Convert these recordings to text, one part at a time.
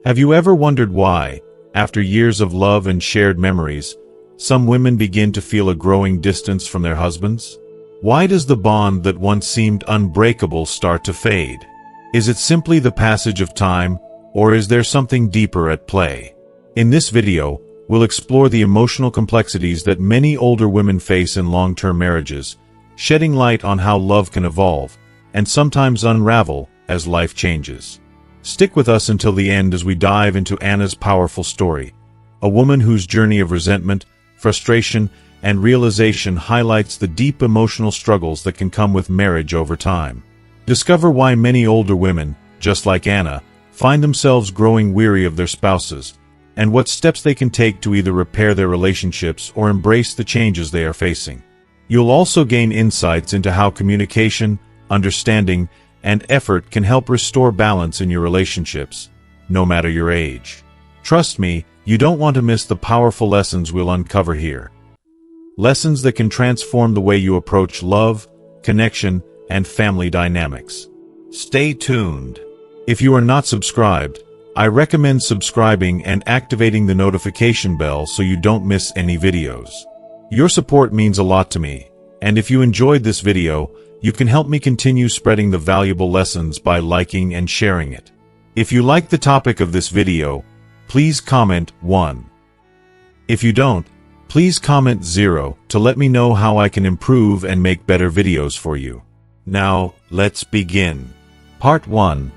Have you ever wondered why, after years of love and shared memories, some women begin to feel a growing distance from their husbands? Why does the bond that once seemed unbreakable start to fade? Is it simply the passage of time, or is there something deeper at play? In this video, we'll explore the emotional complexities that many older women face in long-term marriages, shedding light on how love can evolve, and sometimes unravel as life changes. Stick with us until the end as we dive into Anna's powerful story, a woman whose journey of resentment, frustration, and realization highlights the deep emotional struggles that can come with marriage over time. Discover why many older women, just like Anna, find themselves growing weary of their spouses, and what steps they can take to either repair their relationships or embrace the changes they are facing. You'll also gain insights into how communication, understanding, and effort can help restore balance in your relationships, no matter your age. Trust me, you don't want to miss the powerful lessons we'll uncover here. Lessons that can transform the way you approach love, connection, and family dynamics. Stay tuned. If you are not subscribed, I recommend subscribing and activating the notification bell so you don't miss any videos. Your support means a lot to me, and if you enjoyed this video, you can help me continue spreading the valuable lessons by liking and sharing it. If you like the topic of this video, please comment 1. If you don't, please comment 0 to let me know how I can improve and make better videos for you. Now, let's begin. Part 1.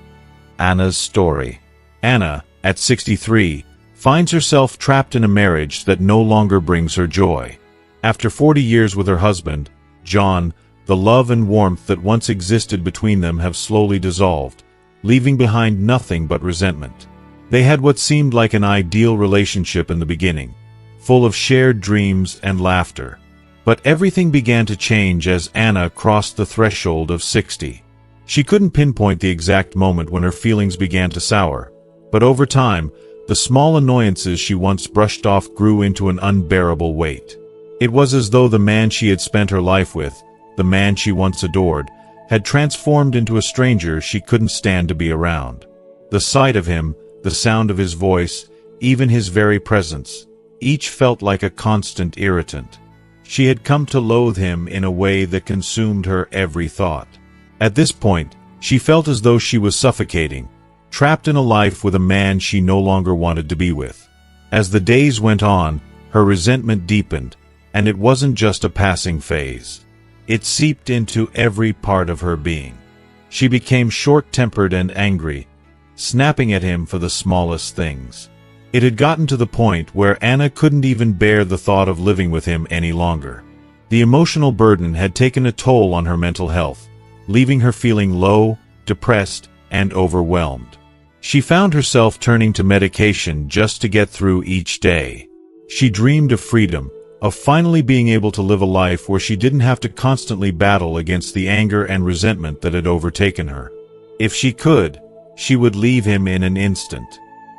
Anna's story. Anna, at 63, finds herself trapped in a marriage that no longer brings her joy. After 40 years with her husband, John, the love and warmth that once existed between them have slowly dissolved, leaving behind nothing but resentment. They had what seemed like an ideal relationship in the beginning, full of shared dreams and laughter. But everything began to change as Anna crossed the threshold of 60. She couldn't pinpoint the exact moment when her feelings began to sour, but over time, the small annoyances she once brushed off grew into an unbearable weight. It was as though the man she had spent her life with, the man she once adored, had transformed into a stranger she couldn't stand to be around. The sight of him, the sound of his voice, even his very presence, each felt like a constant irritant. She had come to loathe him in a way that consumed her every thought. At this point, she felt as though she was suffocating, trapped in a life with a man she no longer wanted to be with. As the days went on, her resentment deepened, and it wasn't just a passing phase. It seeped into every part of her being. She became short-tempered and angry, snapping at him for the smallest things. It had gotten to the point where Anna couldn't even bear the thought of living with him any longer. The emotional burden had taken a toll on her mental health, leaving her feeling low, depressed, and overwhelmed. She found herself turning to medication just to get through each day. She dreamed of freedom, of finally being able to live a life where she didn't have to constantly battle against the anger and resentment that had overtaken her. If she could, she would leave him in an instant.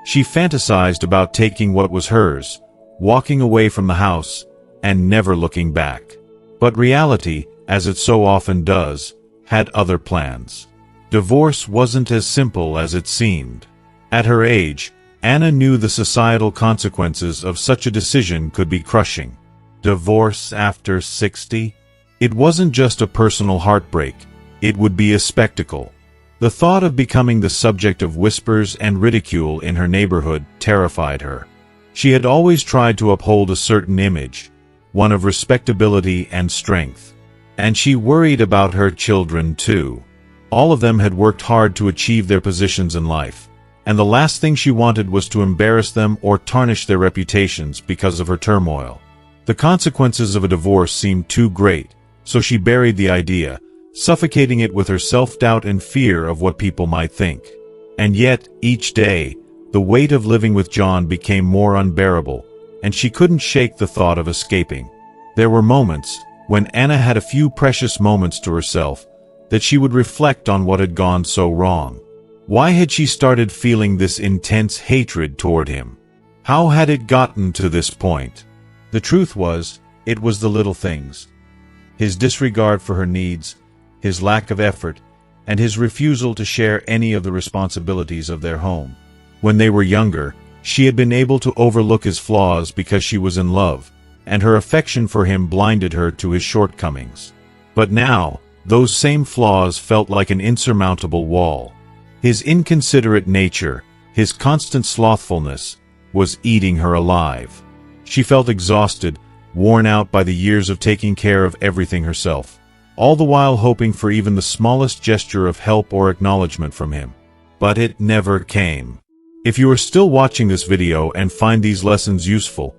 She fantasized about taking what was hers, walking away from the house, and never looking back. But reality, as it so often does, had other plans. Divorce wasn't as simple as it seemed. At her age, Anna knew the societal consequences of such a decision could be crushing. Divorce after 60? It wasn't just a personal heartbreak, it would be a spectacle. The thought of becoming the subject of whispers and ridicule in her neighborhood terrified her. She had always tried to uphold a certain image, one of respectability and strength. And she worried about her children too. All of them had worked hard to achieve their positions in life, and the last thing she wanted was to embarrass them or tarnish their reputations because of her turmoil. The consequences of a divorce seemed too great, so she buried the idea, suffocating it with her self-doubt and fear of what people might think. And yet, each day, the weight of living with John became more unbearable, and she couldn't shake the thought of escaping. There were moments, when Anna had a few precious moments to herself, that she would reflect on what had gone so wrong. Why had she started feeling this intense hatred toward him? How had it gotten to this point? The truth was, it was the little things. His disregard for her needs, his lack of effort, and his refusal to share any of the responsibilities of their home. When they were younger, she had been able to overlook his flaws because she was in love, and her affection for him blinded her to his shortcomings. But now, those same flaws felt like an insurmountable wall. His inconsiderate nature, his constant slothfulness, was eating her alive. She felt exhausted, worn out by the years of taking care of everything herself, all the while hoping for even the smallest gesture of help or acknowledgement from him. But it never came. If you are still watching this video and find these lessons useful,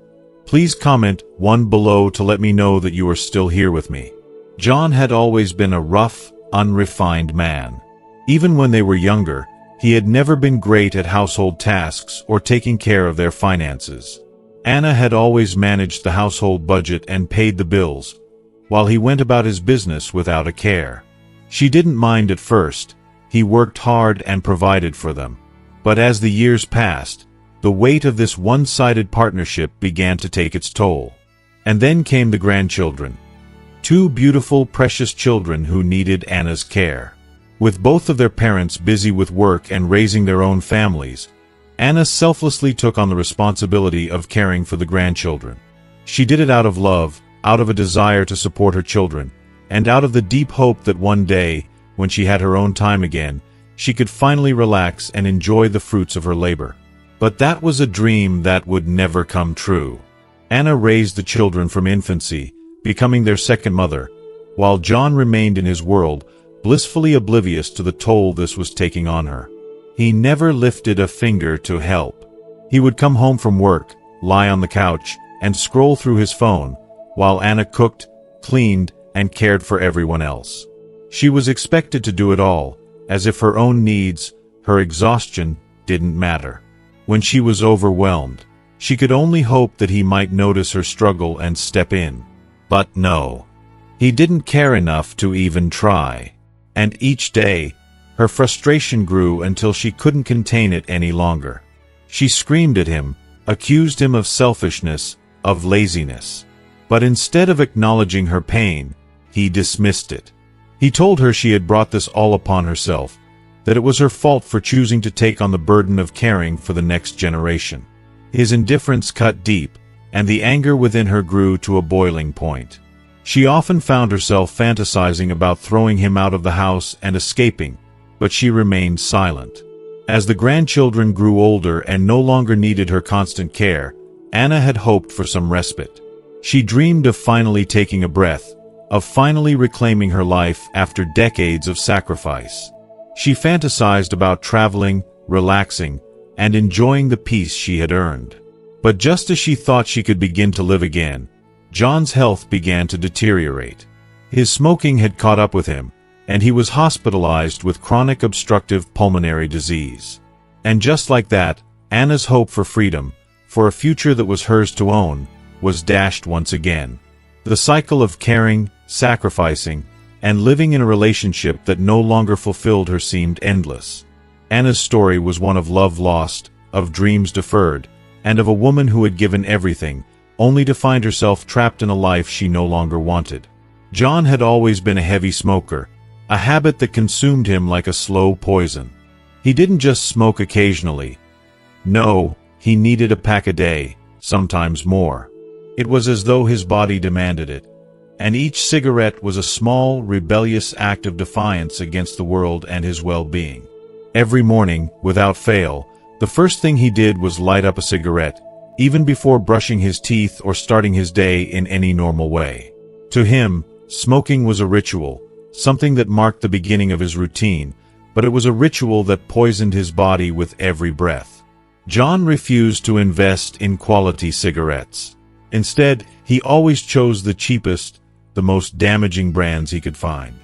please comment 1 below to let me know that you are still here with me. John had always been a rough, unrefined man. Even when they were younger, he had never been great at household tasks or taking care of their finances. Anna had always managed the household budget and paid the bills, while he went about his business without a care. She didn't mind at first. He worked hard and provided for them. But as the years passed, the weight of this one-sided partnership began to take its toll. And then came the grandchildren. 2 beautiful, precious children who needed Anna's care. With both of their parents busy with work and raising their own families, Anna selflessly took on the responsibility of caring for the grandchildren. She did it out of love, out of a desire to support her children, and out of the deep hope that one day, when she had her own time again, she could finally relax and enjoy the fruits of her labor. But that was a dream that would never come true. Anna raised the children from infancy, becoming their second mother, while John remained in his world, blissfully oblivious to the toll this was taking on her. He never lifted a finger to help. He would come home from work, lie on the couch, and scroll through his phone, while Anna cooked, cleaned, and cared for everyone else. She was expected to do it all, as if her own needs, her exhaustion, didn't matter. When she was overwhelmed, she could only hope that he might notice her struggle and step in. But no. He didn't care enough to even try. And each day, her frustration grew until she couldn't contain it any longer. She screamed at him, accused him of selfishness, of laziness. But instead of acknowledging her pain, he dismissed it. He told her she had brought this all upon herself, that it was her fault for choosing to take on the burden of caring for the next generation. His indifference cut deep, and the anger within her grew to a boiling point. She often found herself fantasizing about throwing him out of the house and escaping, but she remained silent. As the grandchildren grew older and no longer needed her constant care, Anna had hoped for some respite. She dreamed of finally taking a breath, of finally reclaiming her life after decades of sacrifice. She fantasized about traveling, relaxing, and enjoying the peace she had earned. But just as she thought she could begin to live again, John's health began to deteriorate. His smoking had caught up with him, and he was hospitalized with chronic obstructive pulmonary disease. And just like that, Anna's hope for freedom, for a future that was hers to own, was dashed once again. The cycle of caring, sacrificing, and living in a relationship that no longer fulfilled her seemed endless. Anna's story was one of love lost, of dreams deferred, and of a woman who had given everything, only to find herself trapped in a life she no longer wanted. John had always been a heavy smoker, a habit that consumed him like a slow poison. He didn't just smoke occasionally. No, he needed a pack a day, sometimes more. It was as though his body demanded it, and each cigarette was a small, rebellious act of defiance against the world and his well-being. Every morning, without fail, the first thing he did was light up a cigarette, even before brushing his teeth or starting his day in any normal way. To him, smoking was a ritual, something that marked the beginning of his routine, but it was a ritual that poisoned his body with every breath. John refused to invest in quality cigarettes. Instead, he always chose the cheapest, the most damaging brands he could find.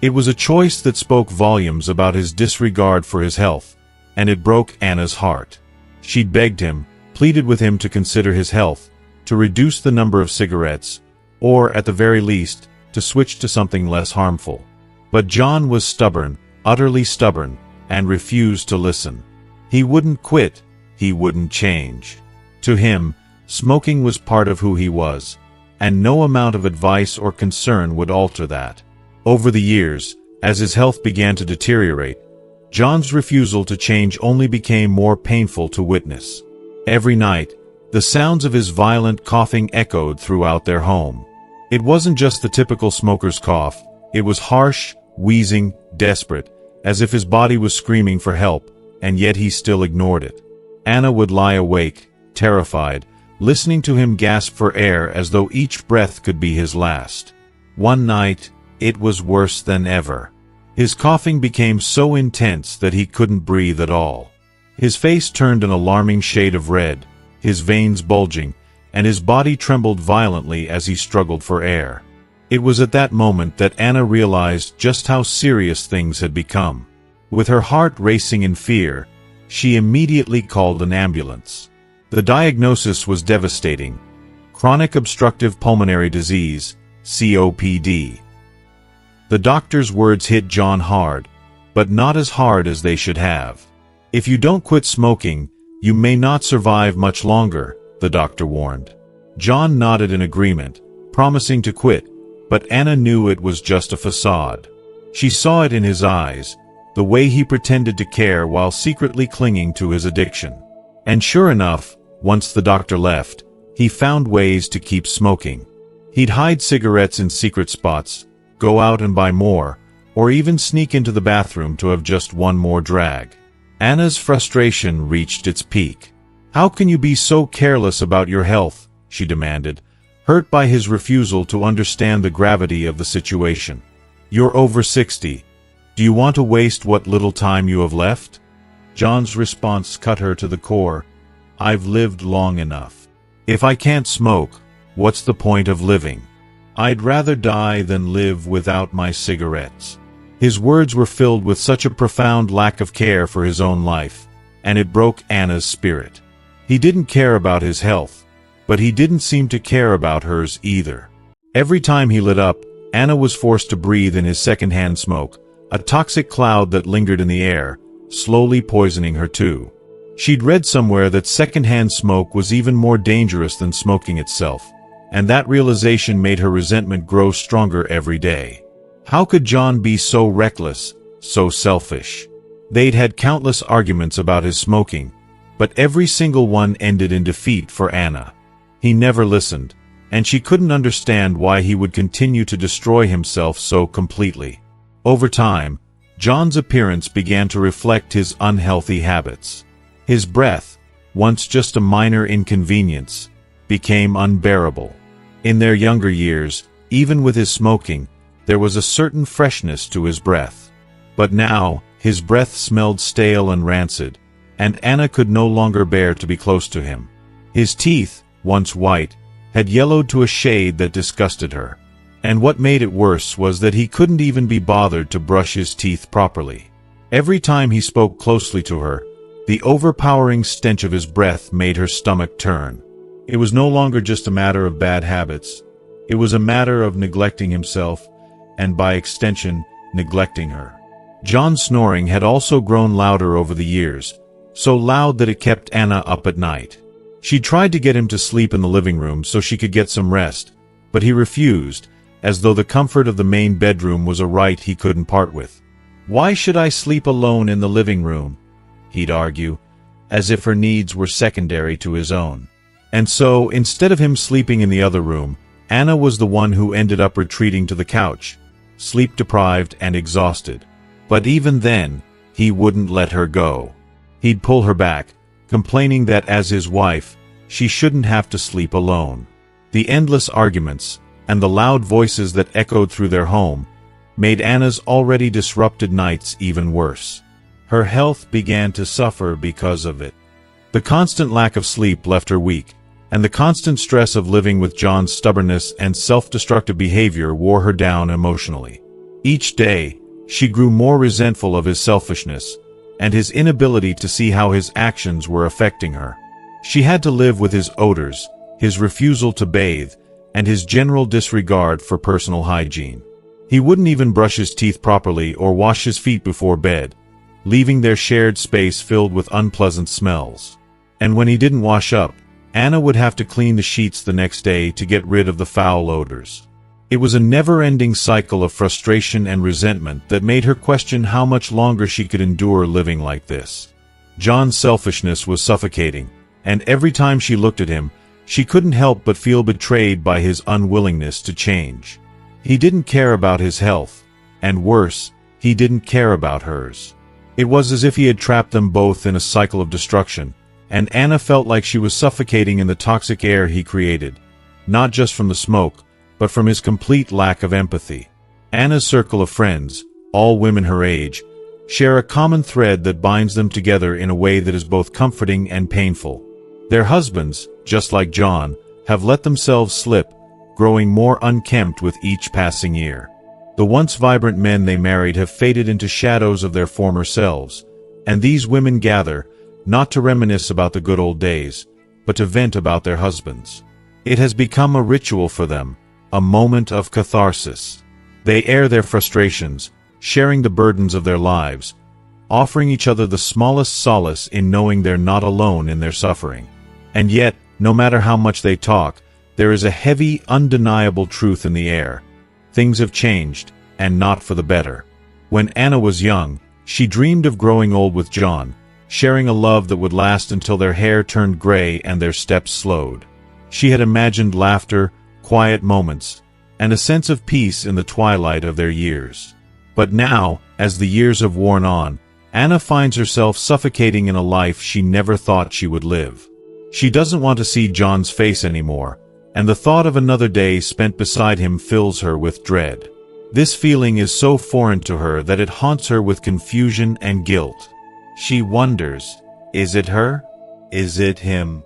It was a choice that spoke volumes about his disregard for his health, and it broke Anna's heart. She'd begged him, pleaded with him to consider his health, to reduce the number of cigarettes, or, at the very least, to switch to something less harmful. But John was stubborn, utterly stubborn, and refused to listen. He wouldn't quit, he wouldn't change. To him, smoking was part of who he was, and no amount of advice or concern would alter that. Over the years, as his health began to deteriorate, John's refusal to change only became more painful to witness. Every night, the sounds of his violent coughing echoed throughout their home. It wasn't just the typical smoker's cough, it was harsh, wheezing, desperate, as if his body was screaming for help, and yet he still ignored it. Anna would lie awake, terrified, listening to him gasp for air as though each breath could be his last. One night, it was worse than ever. His coughing became so intense that he couldn't breathe at all. His face turned an alarming shade of red, his veins bulging, and his body trembled violently as he struggled for air. It was at that moment that Anna realized just how serious things had become. With her heart racing in fear, she immediately called an ambulance. The diagnosis was devastating: chronic obstructive pulmonary disease, COPD. The doctor's words hit John hard, but not as hard as they should have. "If you don't quit smoking, you may not survive much longer," the doctor warned. John nodded in agreement, promising to quit, but Anna knew it was just a facade. She saw it in his eyes, the way he pretended to care while secretly clinging to his addiction. And sure enough, once the doctor left, he found ways to keep smoking. He'd hide cigarettes in secret spots, go out and buy more, or even sneak into the bathroom to have just one more drag. Anna's frustration reached its peak. "How can you be so careless about your health?" she demanded, hurt by his refusal to understand the gravity of the situation. "You're over 60. Do you want to waste what little time you have left?" John's response cut her to the core. "I've lived long enough. If I can't smoke, what's the point of living? I'd rather die than live without my cigarettes." His words were filled with such a profound lack of care for his own life, and it broke Anna's spirit. He didn't care about his health, but he didn't seem to care about hers either. Every time he lit up, Anna was forced to breathe in his secondhand smoke, a toxic cloud that lingered in the air, slowly poisoning her too. She'd read somewhere that secondhand smoke was even more dangerous than smoking itself, and that realization made her resentment grow stronger every day. How could John be so reckless, so selfish? They'd had countless arguments about his smoking, but every single one ended in defeat for Anna. He never listened, and she couldn't understand why he would continue to destroy himself so completely. Over time, John's appearance began to reflect his unhealthy habits. His breath, once just a minor inconvenience, became unbearable. In their younger years, even with his smoking, there was a certain freshness to his breath. But now, his breath smelled stale and rancid, and Anna could no longer bear to be close to him. His teeth, once white, had yellowed to a shade that disgusted her. And what made it worse was that he couldn't even be bothered to brush his teeth properly. Every time he spoke closely to her, the overpowering stench of his breath made her stomach turn. It was no longer just a matter of bad habits. It was a matter of neglecting himself, and by extension, neglecting her. John's snoring had also grown louder over the years, so loud that it kept Anna up at night. She tried to get him to sleep in the living room so she could get some rest, but he refused, as though the comfort of the main bedroom was a right he couldn't part with. "Why should I sleep alone in the living room?" he'd argue, as if her needs were secondary to his own. And so, instead of him sleeping in the other room, Anna was the one who ended up retreating to the couch, sleep-deprived and exhausted. But even then, he wouldn't let her go. He'd pull her back, complaining that as his wife, she shouldn't have to sleep alone. The endless arguments, and the loud voices that echoed through their home, made Anna's already disrupted nights even worse. Her health began to suffer because of it. The constant lack of sleep left her weak, and the constant stress of living with John's stubbornness and self-destructive behavior wore her down emotionally. Each day, she grew more resentful of his selfishness, and his inability to see how his actions were affecting her. She had to live with his odors, his refusal to bathe, and his general disregard for personal hygiene. He wouldn't even brush his teeth properly or wash his feet before bed, leaving their shared space filled with unpleasant smells. And when he didn't wash up, Anna would have to clean the sheets the next day to get rid of the foul odors. It was a never-ending cycle of frustration and resentment that made her question how much longer she could endure living like this. John's selfishness was suffocating, and every time she looked at him, she couldn't help but feel betrayed by his unwillingness to change. He didn't care about his health, and worse, he didn't care about hers. It was as if he had trapped them both in a cycle of destruction, and Anna felt like she was suffocating in the toxic air he created, not just from the smoke, but from his complete lack of empathy. Anna's circle of friends, all women her age, share a common thread that binds them together in a way that is both comforting and painful. Their husbands, just like John, have let themselves slip, growing more unkempt with each passing year. The once vibrant men they married have faded into shadows of their former selves, and these women gather, not to reminisce about the good old days, but to vent about their husbands. It has become a ritual for them, a moment of catharsis. They air their frustrations, sharing the burdens of their lives, offering each other the smallest solace in knowing they're not alone in their suffering. And yet, no matter how much they talk, there is a heavy, undeniable truth in the air. Things have changed, and not for the better. When Anna was young, she dreamed of growing old with John, sharing a love that would last until their hair turned gray and their steps slowed. She had imagined laughter, quiet moments, and a sense of peace in the twilight of their years. But now, as the years have worn on, Anna finds herself suffocating in a life she never thought she would live. She doesn't want to see John's face anymore, and the thought of another day spent beside him fills her with dread. This feeling is so foreign to her that it haunts her with confusion and guilt. She wonders, is it her? Is it him?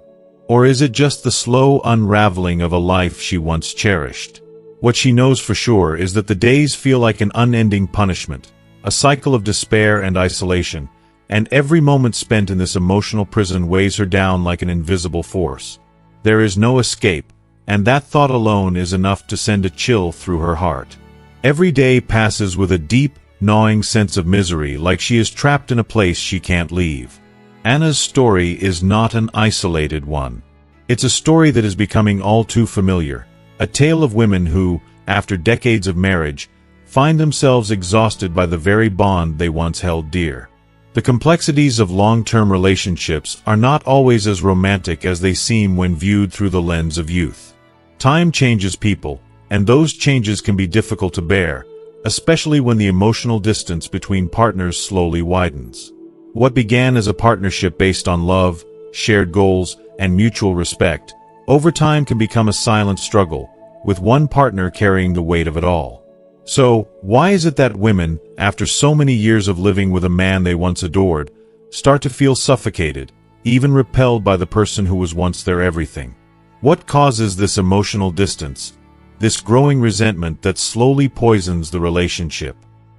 Or is it just the slow unraveling of a life she once cherished? What she knows for sure is that the days feel like an unending punishment, a cycle of despair and isolation, and every moment spent in this emotional prison weighs her down like an invisible force. There is no escape, and that thought alone is enough to send a chill through her heart. Every day passes with a deep, gnawing sense of misery, like she is trapped in a place she can't leave. Anna's story is not an isolated one. It's a story that is becoming all too familiar, a tale of women who, after decades of marriage, find themselves exhausted by the very bond they once held dear. The complexities of long-term relationships are not always as romantic as they seem when viewed through the lens of youth. Time changes people, and those changes can be difficult to bear, especially when the emotional distance between partners slowly widens. What began as a partnership based on love, shared goals, and mutual respect, over time can become a silent struggle, with one partner carrying the weight of it all. So, why is it that women, after so many years of living with a man they once adored, start to feel suffocated, even repelled by the person who was once their everything? What causes this emotional distance, this growing resentment that slowly poisons the relationship?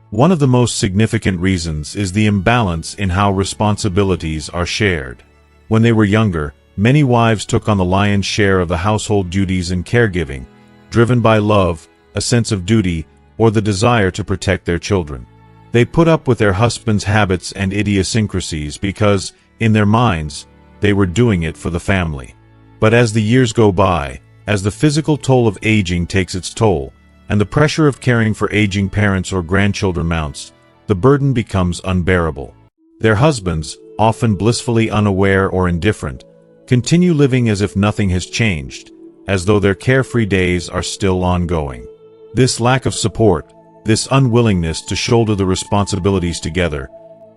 One of the most significant reasons is the imbalance in how responsibilities are shared. When they were younger, many wives took on the lion's share of the household duties and caregiving, driven by love, a sense of duty, or the desire to protect their children. They put up with their husbands' habits and idiosyncrasies because, in their minds, they were doing it for the family. But as the years go by, as the physical toll of aging takes its toll, and the pressure of caring for aging parents or grandchildren mounts, the burden becomes unbearable. Their husbands, often blissfully unaware or indifferent, continue living as if nothing has changed, as though their carefree days are still ongoing. This lack of support, this unwillingness to shoulder the responsibilities together,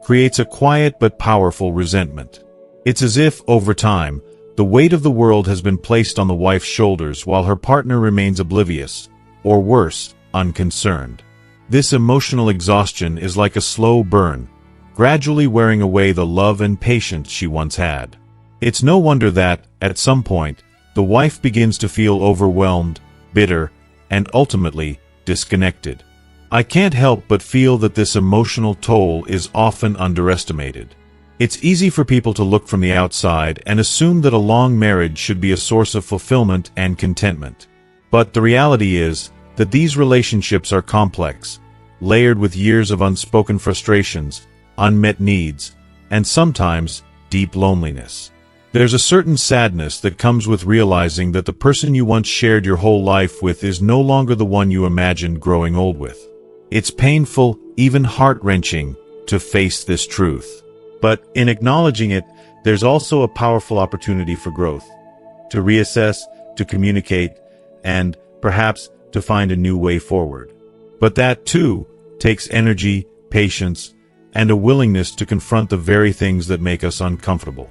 creates a quiet but powerful resentment. It's as if, over time, the weight of the world has been placed on the wife's shoulders while her partner remains oblivious, or worse, unconcerned. This emotional exhaustion is like a slow burn, gradually wearing away the love and patience she once had. It's no wonder that, at some point, the wife begins to feel overwhelmed, bitter, and ultimately, disconnected. I can't help but feel that this emotional toll is often underestimated. It's easy for people to look from the outside and assume that a long marriage should be a source of fulfillment and contentment. But the reality is that these relationships are complex, layered with years of unspoken frustrations, unmet needs, and sometimes deep loneliness. There's a certain sadness that comes with realizing that the person you once shared your whole life with is no longer the one you imagined growing old with. It's painful, even heart-wrenching, to face this truth. But in acknowledging it, there's also a powerful opportunity for growth, to reassess, to communicate, and, perhaps, to find a new way forward. But that, too, takes energy, patience, and a willingness to confront the very things that make us uncomfortable.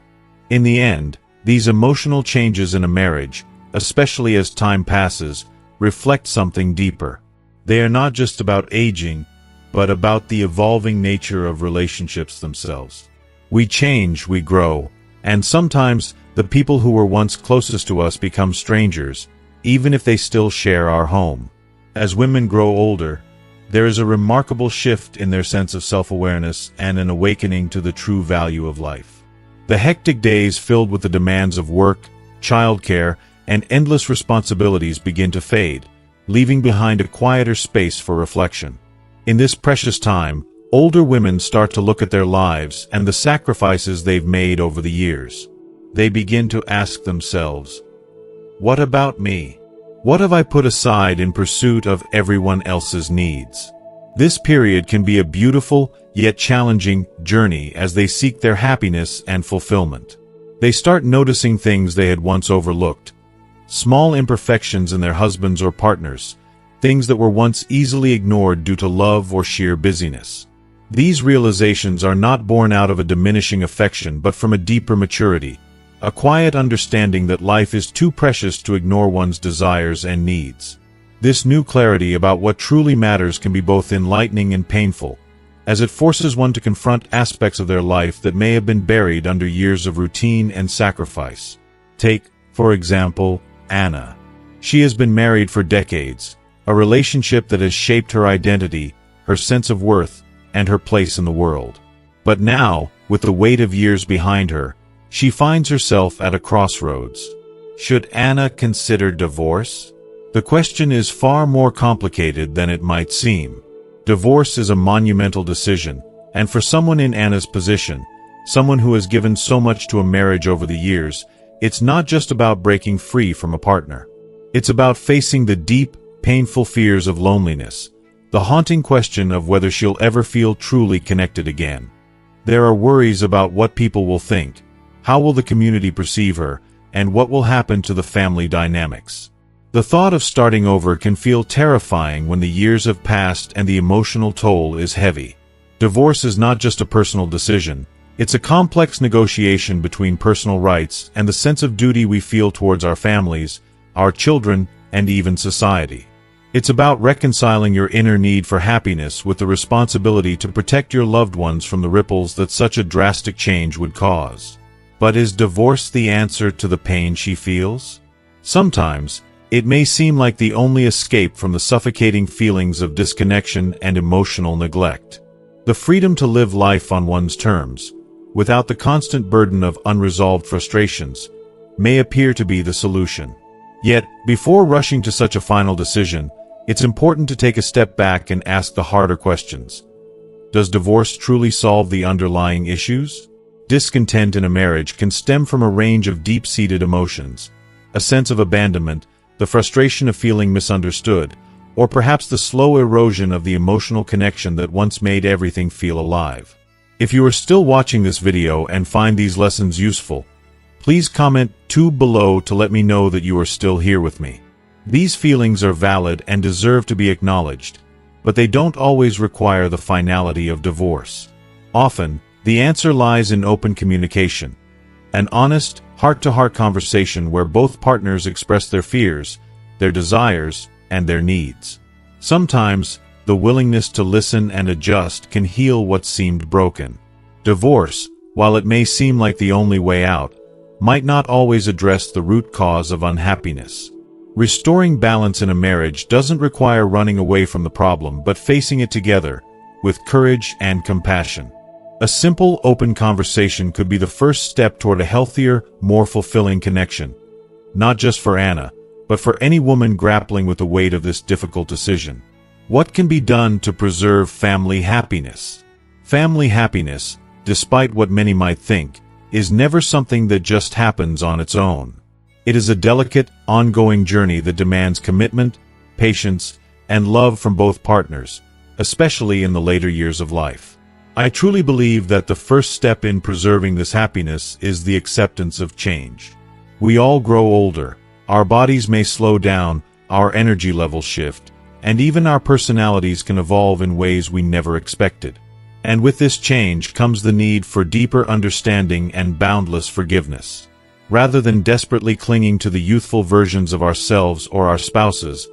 In the end, these emotional changes in a marriage, especially as time passes, reflect something deeper. They are not just about aging, but about the evolving nature of relationships themselves. We change, we grow, and sometimes the people who were once closest to us become strangers, even if they still share our home. As women grow older, there is a remarkable shift in their sense of self-awareness and an awakening to the true value of life. The hectic days filled with the demands of work, childcare, and endless responsibilities begin to fade, leaving behind a quieter space for reflection. In this precious time, older women start to look at their lives and the sacrifices they've made over the years. They begin to ask themselves, "What about me? What have I put aside in pursuit of everyone else's needs?" This period can be a beautiful, yet challenging, journey as they seek their happiness and fulfillment. They start noticing things they had once overlooked, small imperfections in their husbands or partners, things that were once easily ignored due to love or sheer busyness. These realizations are not born out of a diminishing affection but from a deeper maturity, a quiet understanding that life is too precious to ignore one's desires and needs. This new clarity about what truly matters can be both enlightening and painful, as it forces one to confront aspects of their life that may have been buried under years of routine and sacrifice. Take, for example, Anna. She has been married for decades, a relationship that has shaped her identity, her sense of worth, and her place in the world. But now, with the weight of years behind her, she finds herself at a crossroads. Should Anna consider divorce? The question is far more complicated than it might seem. Divorce is a monumental decision, and for someone in Anna's position, someone who has given so much to a marriage over the years, it's not just about breaking free from a partner. It's about facing the deep, painful fears of loneliness, the haunting question of whether she'll ever feel truly connected again. There are worries about what people will think, how will the community perceive her, and what will happen to the family dynamics. The thought of starting over can feel terrifying when the years have passed and the emotional toll is heavy. Divorce is not just a personal decision, it's a complex negotiation between personal rights and the sense of duty we feel towards our families, our children, and even society. It's about reconciling your inner need for happiness with the responsibility to protect your loved ones from the ripples that such a drastic change would cause. But is divorce the answer to the pain she feels? Sometimes, it may seem like the only escape from the suffocating feelings of disconnection and emotional neglect. The freedom to live life on one's terms, without the constant burden of unresolved frustrations, may appear to be the solution. Yet, before rushing to such a final decision, it's important to take a step back and ask the harder questions. Does divorce truly solve the underlying issues? Discontent in a marriage can stem from a range of deep-seated emotions, a sense of abandonment, the frustration of feeling misunderstood, or perhaps the slow erosion of the emotional connection that once made everything feel alive. If you are still watching this video and find these lessons useful, please comment below to let me know that you are still here with me. These feelings are valid and deserve to be acknowledged, but they don't always require the finality of divorce. Often, the answer lies in open communication, an honest, heart-to-heart conversation where both partners express their fears, their desires, and their needs. Sometimes, the willingness to listen and adjust can heal what seemed broken. Divorce, while it may seem like the only way out, might not always address the root cause of unhappiness. Restoring balance in a marriage doesn't require running away from the problem but facing it together, with courage and compassion. A simple, open conversation could be the first step toward a healthier, more fulfilling connection, not just for Anna, but for any woman grappling with the weight of this difficult decision. What can be done to preserve family happiness? Family happiness, despite what many might think, is never something that just happens on its own. It is a delicate, ongoing journey that demands commitment, patience, and love from both partners, especially in the later years of life. I truly believe that the first step in preserving this happiness is the acceptance of change. We all grow older, our bodies may slow down, our energy levels shift, and even our personalities can evolve in ways we never expected. And with this change comes the need for deeper understanding and boundless forgiveness. Rather than desperately clinging to the youthful versions of ourselves or our spouses,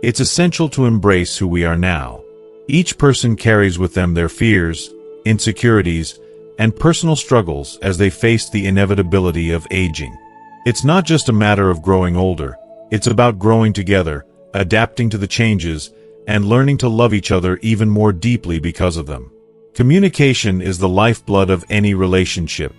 it's essential to embrace who we are now. Each person carries with them their fears, insecurities, and personal struggles as they face the inevitability of aging. It's not just a matter of growing older, it's about growing together, adapting to the changes, and learning to love each other even more deeply because of them. Communication is the lifeblood of any relationship,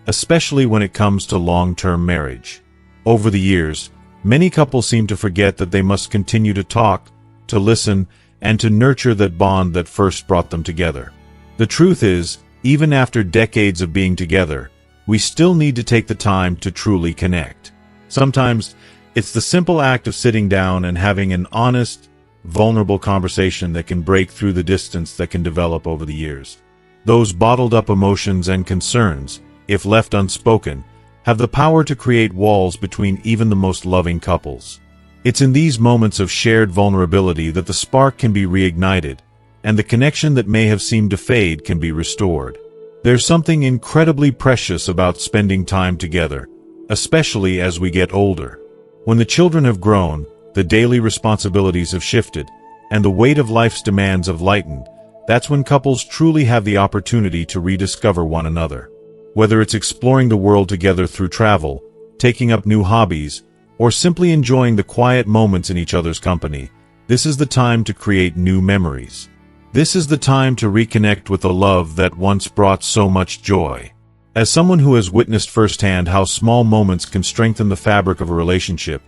especially when it comes to long-term marriage. Over the years, many couples seem to forget that they must continue to talk, to listen, and to nurture that bond that first brought them together. The truth is, even after decades of being together, we still need to take the time to truly connect. Sometimes, it's the simple act of sitting down and having an honest, vulnerable conversation that can break through the distance that can develop over the years. Those bottled-up emotions and concerns, if left unspoken, have the power to create walls between even the most loving couples. It's in these moments of shared vulnerability that the spark can be reignited, and the connection that may have seemed to fade can be restored. There's something incredibly precious about spending time together, especially as we get older. When the children have grown, the daily responsibilities have shifted, and the weight of life's demands have lightened, that's when couples truly have the opportunity to rediscover one another. Whether it's exploring the world together through travel, taking up new hobbies, or simply enjoying the quiet moments in each other's company, this is the time to create new memories. This is the time to reconnect with the love that once brought so much joy. As someone who has witnessed firsthand how small moments can strengthen the fabric of a relationship,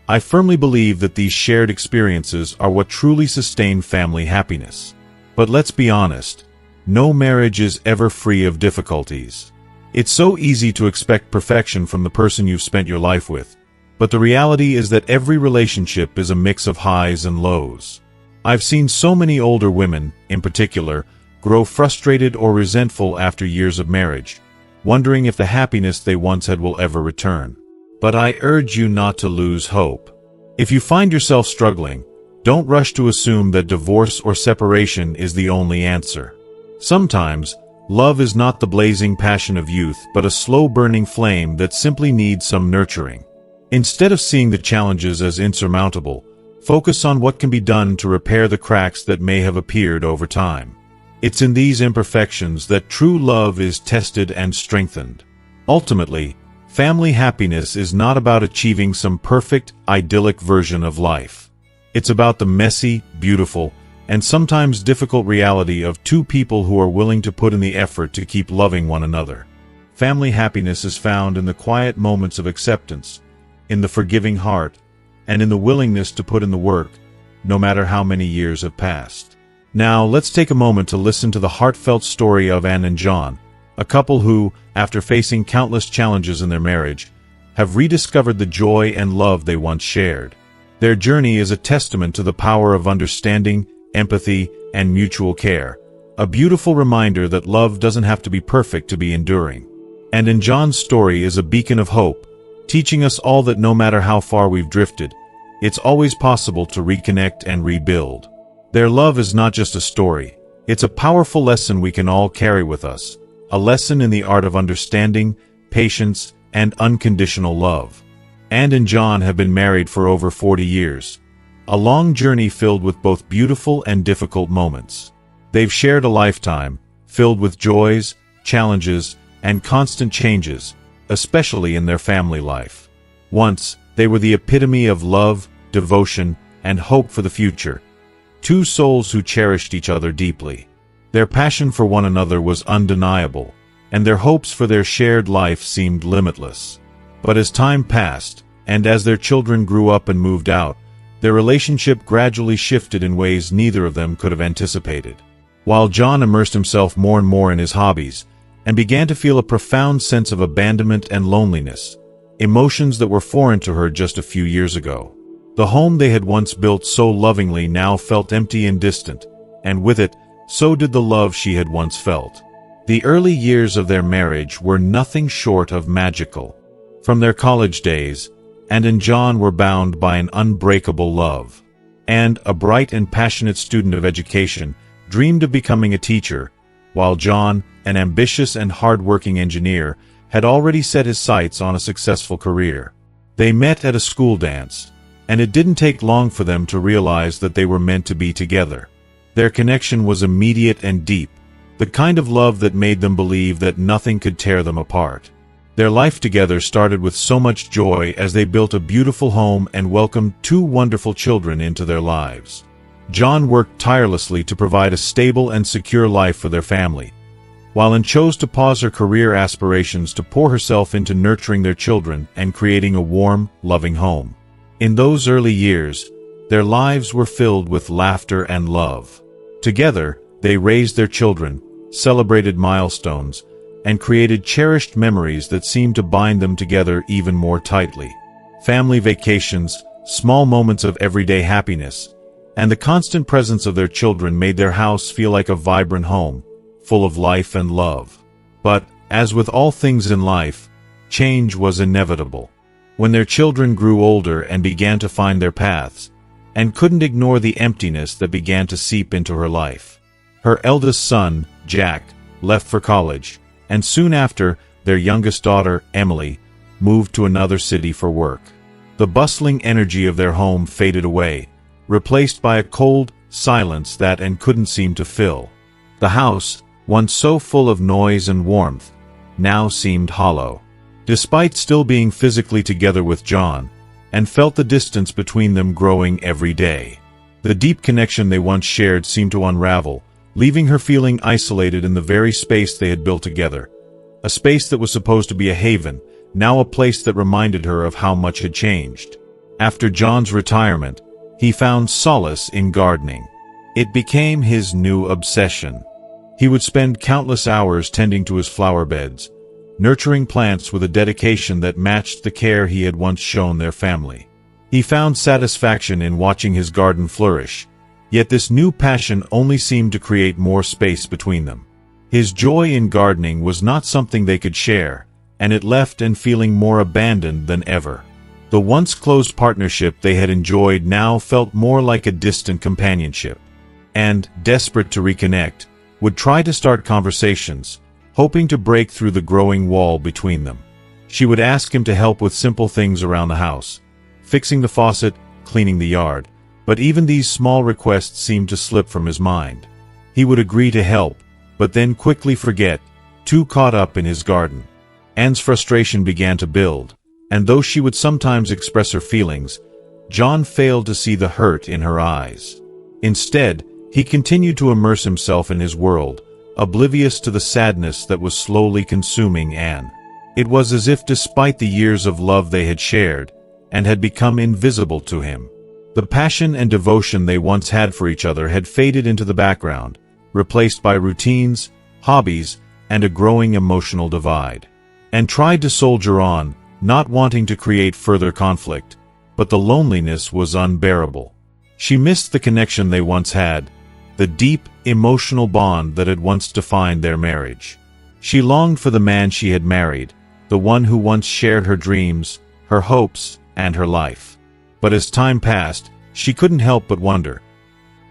I firmly believe that these shared experiences are what truly sustain family happiness. But let's be honest, no marriage is ever free of difficulties. It's so easy to expect perfection from the person you've spent your life with, but the reality is that every relationship is a mix of highs and lows. I've seen so many older women, in particular, grow frustrated or resentful after years of marriage, wondering if the happiness they once had will ever return. But I urge you not to lose hope. If you find yourself struggling, don't rush to assume that divorce or separation is the only answer. Sometimes, love is not the blazing passion of youth but a slow-burning flame that simply needs some nurturing. Instead of seeing the challenges as insurmountable, focus on what can be done to repair the cracks that may have appeared over time. It's in these imperfections that true love is tested and strengthened. Ultimately, family happiness is not about achieving some perfect, idyllic version of life. It's about the messy, beautiful, and sometimes difficult reality of two people who are willing to put in the effort to keep loving one another. Family happiness is found in the quiet moments of acceptance, in the forgiving heart, and in the willingness to put in the work, no matter how many years have passed. Now, let's take a moment to listen to the heartfelt story of Anne and John, a couple who, after facing countless challenges in their marriage, have rediscovered the joy and love they once shared. Their journey is a testament to the power of understanding, empathy, and mutual care, a beautiful reminder that love doesn't have to be perfect to be enduring. And in John's story is a beacon of hope, teaching us all that no matter how far we've drifted, it's always possible to reconnect and rebuild. Their love is not just a story, it's a powerful lesson we can all carry with us, a lesson in the art of understanding, patience, and unconditional love. Anne and John have been married for over 40 years, a long journey filled with both beautiful and difficult moments. They've shared a lifetime, filled with joys, challenges, and constant changes, especially in their family life. Once, they were the epitome of love, devotion, and hope for the future, two souls who cherished each other deeply. Their passion for one another was undeniable, and their hopes for their shared life seemed limitless. But as time passed, and as their children grew up and moved out, their relationship gradually shifted in ways neither of them could have anticipated. While John immersed himself more and more in his hobbies, and began to feel a profound sense of abandonment and loneliness, emotions that were foreign to her just a few years ago. The home they had once built so lovingly now felt empty and distant, and with it, so did the love she had once felt. The early years of their marriage were nothing short of magical. From their college days, Anne and John were bound by an unbreakable love. Anne, a bright and passionate student of education, dreamed of becoming a teacher, while John, an ambitious and hard-working engineer, had already set his sights on a successful career. They met at a school dance, and it didn't take long for them to realize that they were meant to be together. Their connection was immediate and deep, the kind of love that made them believe that nothing could tear them apart. Their life together started with so much joy as they built a beautiful home and welcomed two wonderful children into their lives. John worked tirelessly to provide a stable and secure life for their family, while Anne chose to pause her career aspirations to pour herself into nurturing their children and creating a warm, loving home. In those early years, their lives were filled with laughter and love. Together, they raised their children, celebrated milestones, and created cherished memories that seemed to bind them together even more tightly. Family vacations, small moments of everyday happiness, and the constant presence of their children made their house feel like a vibrant home, full of life and love. But, as with all things in life, change was inevitable. When their children grew older and began to find their paths, Anne couldn't ignore the emptiness that began to seep into her life. Her eldest son, Jack, left for college, and soon after, their youngest daughter, Emily, moved to another city for work. The bustling energy of their home faded away, replaced by a cold silence that Anne couldn't seem to fill. The house, once so full of noise and warmth, now seemed hollow. Despite still being physically together with John, Anne felt the distance between them growing every day. The deep connection they once shared seemed to unravel, leaving her feeling isolated in the very space they had built together. A space that was supposed to be a haven, now a place that reminded her of how much had changed. After John's retirement, he found solace in gardening. It became his new obsession. He would spend countless hours tending to his flower beds, nurturing plants with a dedication that matched the care he had once shown their family. He found satisfaction in watching his garden flourish, yet this new passion only seemed to create more space between them. His joy in gardening was not something they could share, and it left Anne feeling more abandoned than ever. The once close partnership they had enjoyed now felt more like a distant companionship. And, desperate to reconnect, would try to start conversations, hoping to break through the growing wall between them. She would ask him to help with simple things around the house, fixing the faucet, cleaning the yard, but even these small requests seemed to slip from his mind. He would agree to help, but then quickly forget, too caught up in his garden. Anne's frustration began to build, and though she would sometimes express her feelings, John failed to see the hurt in her eyes. Instead, he continued to immerse himself in his world, oblivious to the sadness that was slowly consuming Anne. It was as if despite the years of love they had shared, Anne had become invisible to him. The passion and devotion they once had for each other had faded into the background, replaced by routines, hobbies, and a growing emotional divide. Anne tried to soldier on, not wanting to create further conflict, but the loneliness was unbearable. She missed the connection they once had, the deep, emotional bond that had once defined their marriage. She longed for the man she had married, the one who once shared her dreams, her hopes, and her life. But as time passed, she couldn't help but wonder,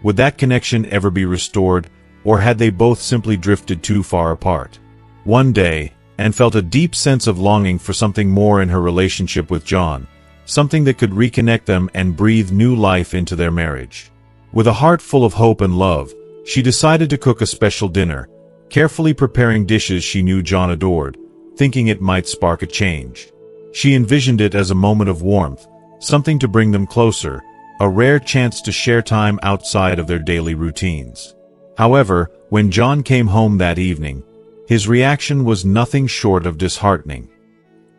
would that connection ever be restored, or had they both simply drifted too far apart? One day, Anne felt a deep sense of longing for something more in her relationship with John, something that could reconnect them and breathe new life into their marriage. With a heart full of hope and love, she decided to cook a special dinner, carefully preparing dishes she knew John adored, thinking it might spark a change. She envisioned it as a moment of warmth, something to bring them closer, a rare chance to share time outside of their daily routines. However, when John came home that evening, his reaction was nothing short of disheartening.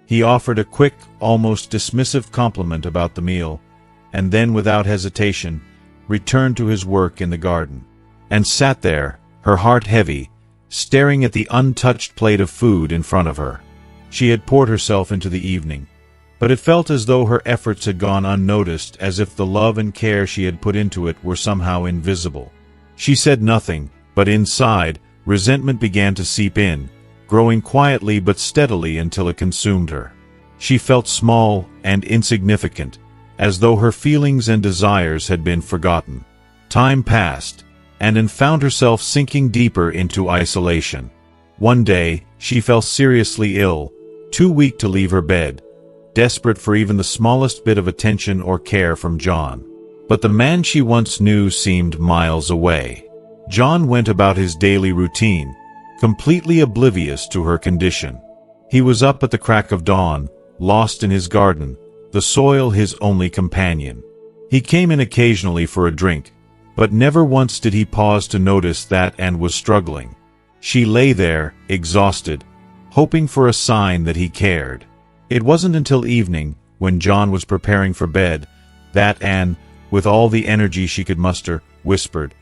He offered a quick, almost dismissive compliment about the meal, and then without hesitation, returned to his work in the garden. And sat there, her heart heavy, staring at the untouched plate of food in front of her. She had poured herself into the evening, but it felt as though her efforts had gone unnoticed, as if the love and care she had put into it were somehow invisible. She said nothing, but inside, resentment began to seep in, growing quietly but steadily until it consumed her. She felt small and insignificant, as though her feelings and desires had been forgotten. Time passed, and found herself sinking deeper into isolation. One day, she fell seriously ill, too weak to leave her bed, desperate for even the smallest bit of attention or care from John. But the man she once knew seemed miles away. John went about his daily routine, completely oblivious to her condition. He was up at the crack of dawn, lost in his garden, the soil his only companion. He came in occasionally for a drink, but never once did he pause to notice that Anne was struggling. She lay there, exhausted, hoping for a sign that he cared. It wasn't until evening, when John was preparing for bed, that Anne, with all the energy she could muster, whispered,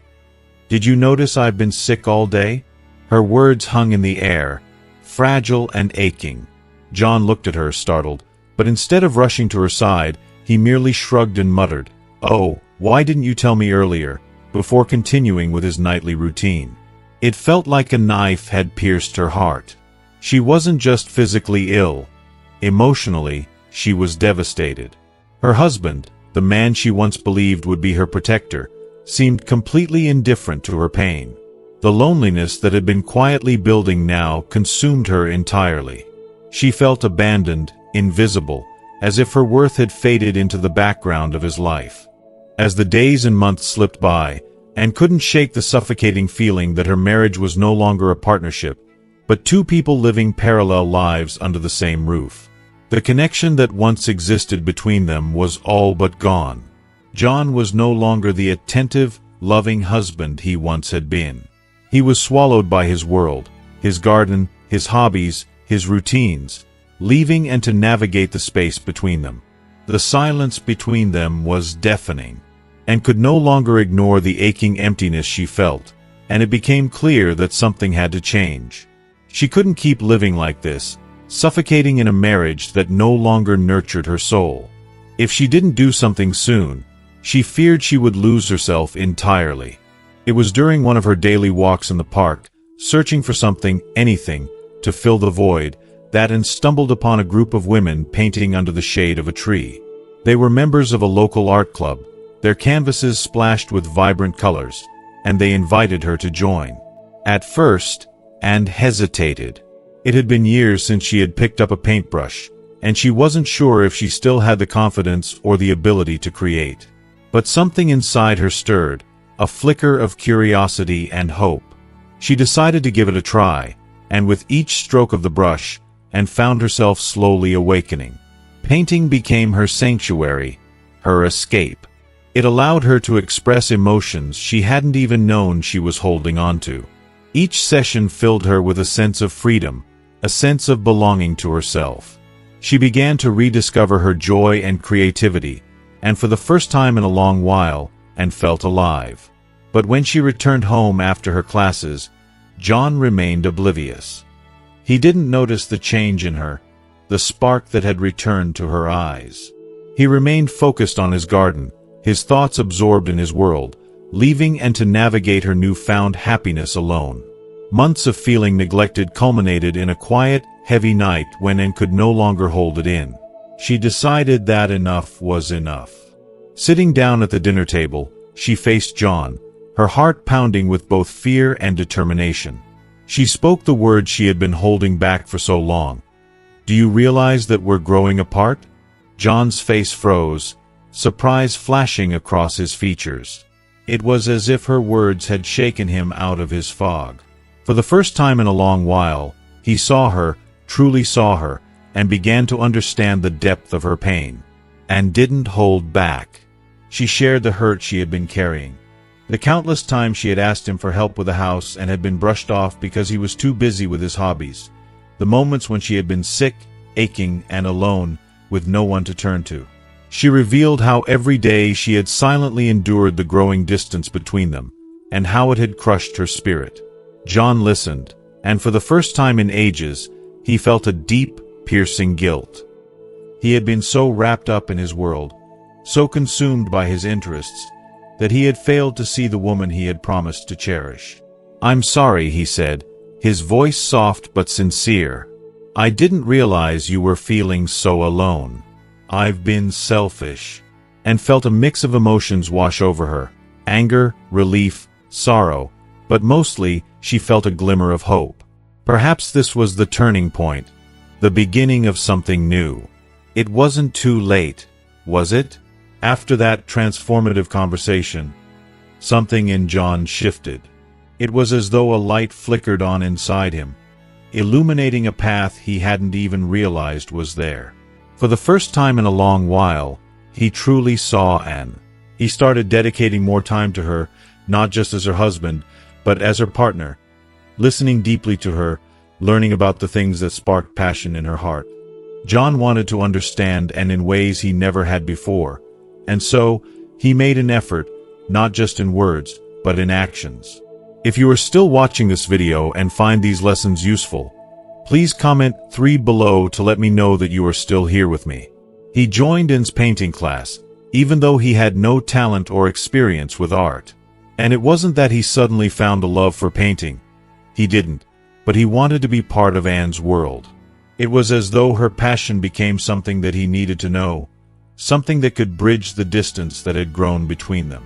"Did you notice I've been sick all day?" Her words hung in the air, fragile and aching. John looked at her, startled, but instead of rushing to her side, he merely shrugged and muttered, "Oh, why didn't you tell me earlier?" before continuing with his nightly routine. It felt like a knife had pierced her heart. She wasn't just physically ill. Emotionally, she was devastated. Her husband, the man she once believed would be her protector, seemed completely indifferent to her pain. The loneliness that had been quietly building now consumed her entirely. She felt abandoned, invisible, as if her worth had faded into the background of his life. As the days and months slipped by, Anne couldn't shake the suffocating feeling that her marriage was no longer a partnership, but two people living parallel lives under the same roof. The connection that once existed between them was all but gone. John was no longer the attentive, loving husband he once had been. He was swallowed by his world, his garden, his hobbies, his routines, leaving Anne to navigate the space between them. The silence between them was deafening, and could no longer ignore the aching emptiness she felt, and it became clear that something had to change. She couldn't keep living like this, suffocating in a marriage that no longer nurtured her soul. If she didn't do something soon, she feared she would lose herself entirely. It was during one of her daily walks in the park, searching for something, anything, to fill the void, that Anne stumbled upon a group of women painting under the shade of a tree. They were members of a local art club, their canvases splashed with vibrant colors, and they invited her to join. At first, Anne hesitated. It had been years since she had picked up a paintbrush, and she wasn't sure if she still had the confidence or the ability to create. But something inside her stirred, a flicker of curiosity and hope. She decided to give it a try, and with each stroke of the brush, Anne found herself slowly awakening. Painting became her sanctuary, her escape. It allowed her to express emotions she hadn't even known she was holding on to. Each session filled her with a sense of freedom, a sense of belonging to herself. She began to rediscover her joy and creativity, and for the first time in a long while, Anne felt alive. But when she returned home after her classes, John remained oblivious. He didn't notice the change in her, the spark that had returned to her eyes. He remained focused on his garden, his thoughts absorbed in his world, leaving Anne to navigate her newfound happiness alone. Months of feeling neglected culminated in a quiet, heavy night when Anne could no longer hold it in. She decided that enough was enough. Sitting down at the dinner table, she faced John, her heart pounding with both fear and determination. She spoke the words she had been holding back for so long. "Do you realize that we're growing apart?" John's face froze, surprise flashing across his features. It was as if her words had shaken him out of his fog. For the first time in a long while, he saw her, truly saw her, and began to understand the depth of her pain. And didn't hold back. She shared the hurt she had been carrying. The countless times she had asked him for help with the house and had been brushed off because he was too busy with his hobbies. The moments when she had been sick, aching, and alone, with no one to turn to. She revealed how every day she had silently endured the growing distance between them, and how it had crushed her spirit. John listened, And for the first time in ages, he felt a deep, piercing guilt. He had been so wrapped up in his world, so consumed by his interests, that he had failed to see the woman he had promised to cherish. "I'm sorry," he said, his voice soft but sincere. "I didn't realize you were feeling so alone. I've been selfish." And felt a mix of emotions wash over her: anger, relief, sorrow, but mostly she felt a glimmer of hope. Perhaps this was the turning point, the beginning of something new. It wasn't too late, was it? After that transformative conversation, something in John shifted. It was as though a light flickered on inside him, illuminating a path he hadn't even realized was there. For the first time in a long while, he truly saw Anne. He started dedicating more time to her, not just as her husband, but as her partner, listening deeply to her, learning about the things that sparked passion in her heart. John wanted to understand Anne in ways he never had before, and so he made an effort, not just in words, but in actions. If you are still watching this video and find these lessons useful, please comment 3 below to let me know that you are still here with me. He joined Anne's painting class, even though he had no talent or experience with art. And it wasn't that he suddenly found a love for painting. He didn't, but he wanted to be part of Anne's world. It was as though her passion became something that he needed to know, something that could bridge the distance that had grown between them.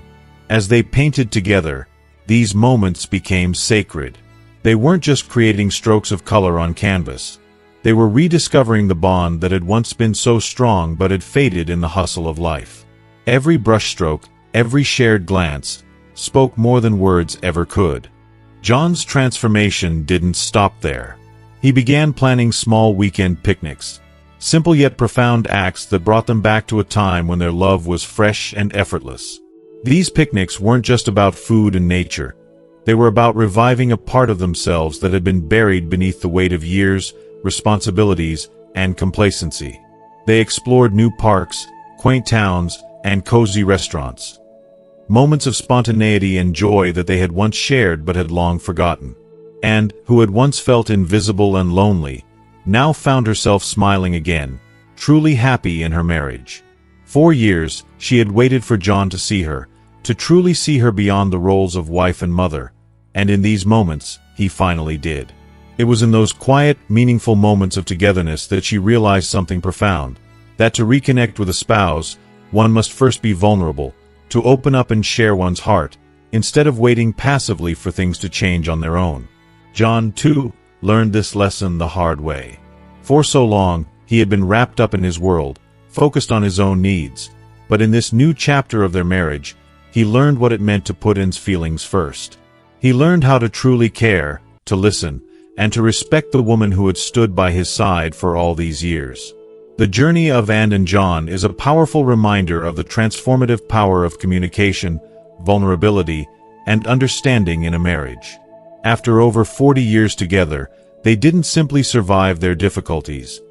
As they painted together, these moments became sacred. They weren't just creating strokes of color on canvas. They were rediscovering the bond that had once been so strong but had faded in the hustle of life. Every brushstroke, every shared glance, spoke more than words ever could. John's transformation didn't stop there. He began planning small weekend picnics, simple yet profound acts that brought them back to a time when their love was fresh and effortless. These picnics weren't just about food and nature. They were about reviving a part of themselves that had been buried beneath the weight of years, responsibilities, and complacency. They explored new parks, quaint towns, and cozy restaurants. Moments of spontaneity and joy that they had once shared but had long forgotten. And, who had once felt invisible and lonely, now found herself smiling again, truly happy in her marriage. 4 years, she had waited for John to see her, to truly see her beyond the roles of wife and mother, and in these moments, he finally did. It was in those quiet, meaningful moments of togetherness that she realized something profound, that to reconnect with a spouse, one must first be vulnerable, to open up and share one's heart, instead of waiting passively for things to change on their own. John, too, learned this lesson the hard way. For so long, he had been wrapped up in his world, focused on his own needs, but in this new chapter of their marriage, he learned what it meant to put Anne's feelings first. He learned how to truly care, to listen, and to respect the woman who had stood by his side for all these years. The journey of Anne and John is a powerful reminder of the transformative power of communication, vulnerability, and understanding in a marriage. After over 40 years together, they didn't simply survive their difficulties.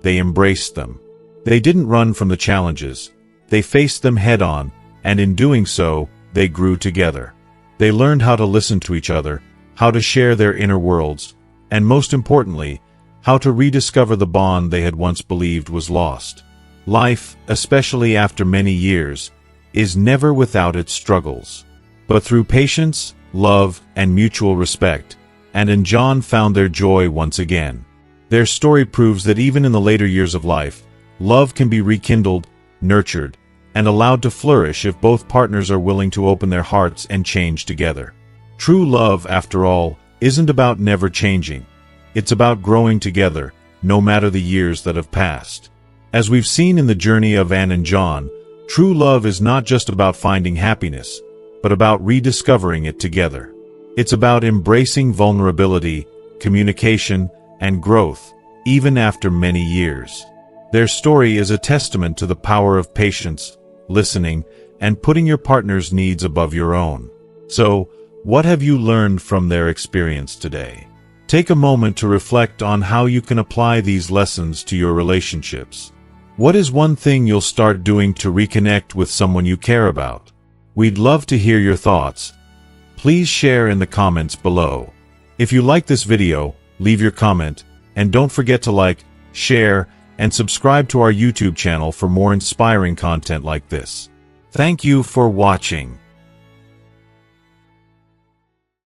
They embraced them. They didn't run from the challenges. They faced them head-on, and in doing so, they grew together. They learned how to listen to each other, how to share their inner worlds, and most importantly, how to rediscover the bond they had once believed was lost. Life, especially after many years, is never without its struggles. But through patience, love, and mutual respect, Anne and John found their joy once again. Their story proves that even in the later years of life, love can be rekindled, nurtured, and allowed to flourish if both partners are willing to open their hearts and change together. True love, after all, isn't about never changing. It's about growing together, no matter the years that have passed. As we've seen in the journey of Anne and John, true love is not just about finding happiness, but about rediscovering it together. It's about embracing vulnerability, communication, and growth, even after many years. Their story is a testament to the power of patience, listening, and putting your partner's needs above your own. So, what have you learned from their experience today? Take a moment to reflect on how you can apply these lessons to your relationships. What is one thing you'll start doing to reconnect with someone you care about? We'd love to hear your thoughts. Please share in the comments below. If you like this video, leave your comment, and don't forget to like, share, and subscribe to our YouTube channel for more inspiring content like this. Thank you for watching.